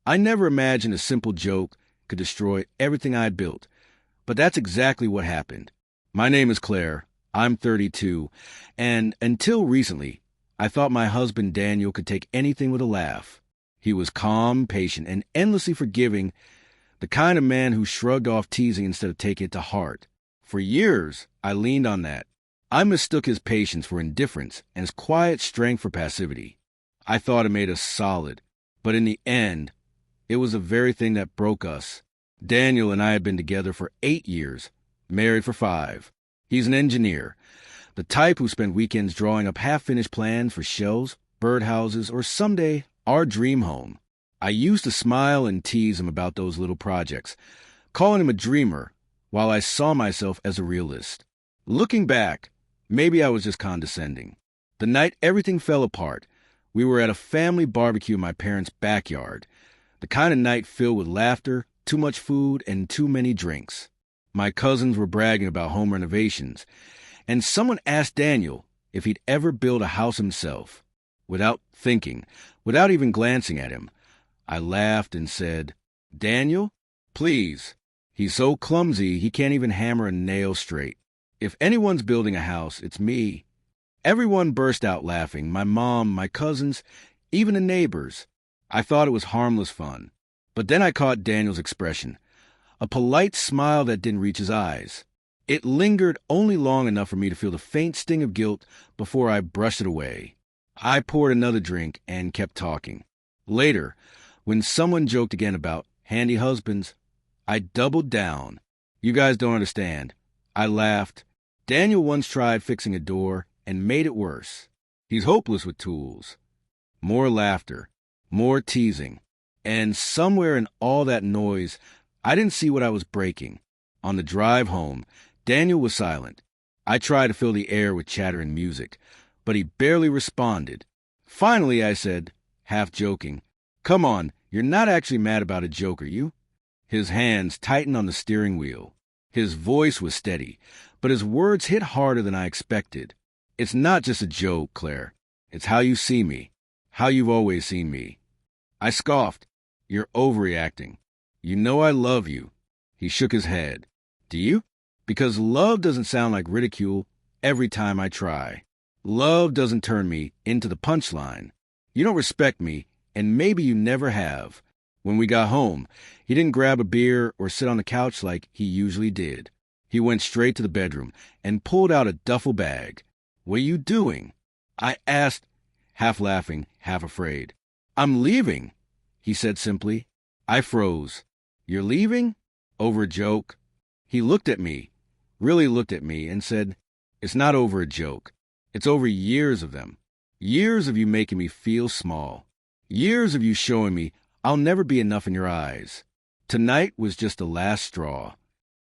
I never imagined a simple joke could destroy everything I had built, but that's exactly what happened. My name is Claire. I'm 32, and until recently, I thought my husband Daniel could take anything with a laugh. He was calm, patient, and endlessly forgiving, the kind of man who shrugged off teasing instead of taking it to heart. For years, I leaned on that. I mistook his patience for indifference and his quiet strength for passivity. I thought it made us solid, but in the end, it was the very thing that broke us. Daniel and I had been together for 8 years, married for 5. He's an engineer, the type who spent weekends drawing up half-finished plans for shells, birdhouses, or someday our dream home. I used to smile and tease him about those little projects, calling him a dreamer, while I saw myself as a realist. Looking back, maybe I was just condescending. The night everything fell apart, we were at a family barbecue in my parents' backyard, the kind of night filled with laughter, too much food, and too many drinks. My cousins were bragging about home renovations, and someone asked Daniel if he'd ever build a house himself. Without thinking, without even glancing at him, I laughed and said, "Daniel, please. He's so clumsy he can't even hammer a nail straight. If anyone's building a house, it's me." Everyone burst out laughing, my mom, my cousins, even the neighbors. I thought it was harmless fun. But then I caught Daniel's expression, a polite smile that didn't reach his eyes. It lingered only long enough for me to feel the faint sting of guilt before I brushed it away. I poured another drink and kept talking. Later, when someone joked again about handy husbands, I doubled down. "You guys don't understand." I laughed. "Daniel once tried fixing a door and made it worse. He's hopeless with tools." More laughter, more teasing, and somewhere in all that noise, I didn't see what I was breaking. On the drive home, Daniel was silent. I tried to fill the air with chatter and music, but he barely responded. Finally, I said, half joking, "Come on, you're not actually mad about a joke, are you?" His hands tightened on the steering wheel. His voice was steady, but his words hit harder than I expected. "It's not just a joke, Claire. It's how you see me, how you've always seen me." I scoffed. "You're overreacting. You know I love you." He shook his head. "Do you?" Because love doesn't sound like ridicule every time I try. Love doesn't turn me into the punchline. You don't respect me, and maybe you never have. When we got home, he didn't grab a beer or sit on the couch like he usually did. He went straight to the bedroom and pulled out a duffel bag. "What are you doing?" I asked, half laughing, half afraid. "I'm leaving," he said simply. I froze. "You're leaving?" Over a joke. He looked at me, really looked at me, and said, "It's not over a joke. It's over years of them. Years of you making me feel small. Years of you showing me I'll never be enough in your eyes. Tonight was just the last straw."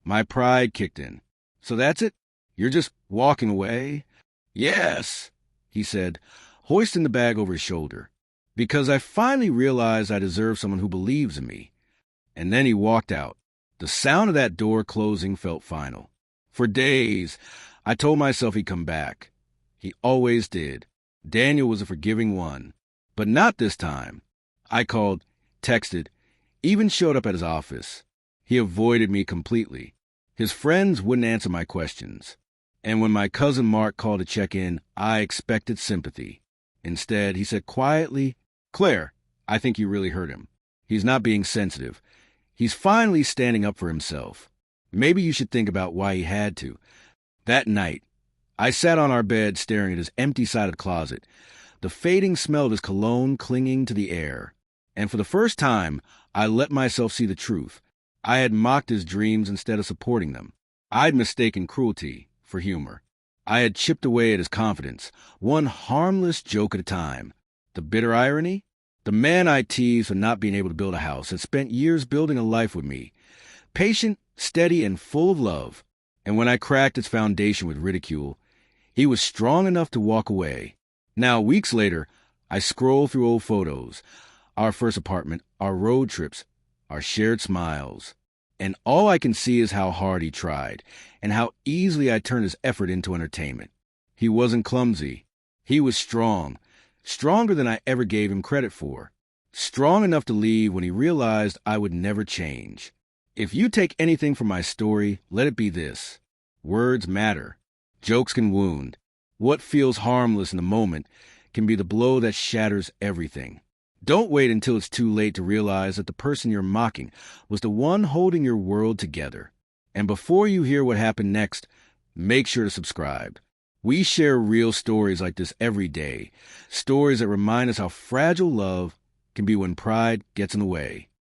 My pride kicked in. "So that's it? You're just walking away?" "Yes," he said, hoisting the bag over his shoulder. "Because I finally realized I deserve someone who believes in me." And then he walked out. The sound of that door closing felt final. For days, I told myself he'd come back. He always did. Daniel was a forgiving one. But not this time. I called, texted, even showed up at his office. He avoided me completely. His friends wouldn't answer my questions. And when my cousin Mark called to check in, I expected sympathy. Instead, he said quietly, "Claire, I think you really hurt him. He's not being sensitive. He's finally standing up for himself. Maybe you should think about why he had to." That night, I sat on our bed staring at his empty-sided closet, the fading smell of his cologne clinging to the air. And for the first time, I let myself see the truth. I had mocked his dreams instead of supporting them. I'd mistaken cruelty for humor. I had chipped away at his confidence, one harmless joke at a time. The bitter irony? The man I teased for not being able to build a house had spent years building a life with me, patient, steady, and full of love. And when I cracked its foundation with ridicule, he was strong enough to walk away. Now, weeks later, I scroll through old photos, our first apartment, our road trips, our shared smiles. And all I can see is how hard he tried, and how easily I turned his effort into entertainment. He wasn't clumsy. He was strong, stronger than I ever gave him credit for. strong enough to leave when he realized I would never change. If you take anything from my story, let it be this. Words matter. Jokes can wound. What feels harmless in the moment can be the blow that shatters everything. Don't wait until it's too late to realize that the person you're mocking was the one holding your world together. And before you hear what happened next, make sure to subscribe. We share real stories like this every day, stories that remind us how fragile love can be when pride gets in the way.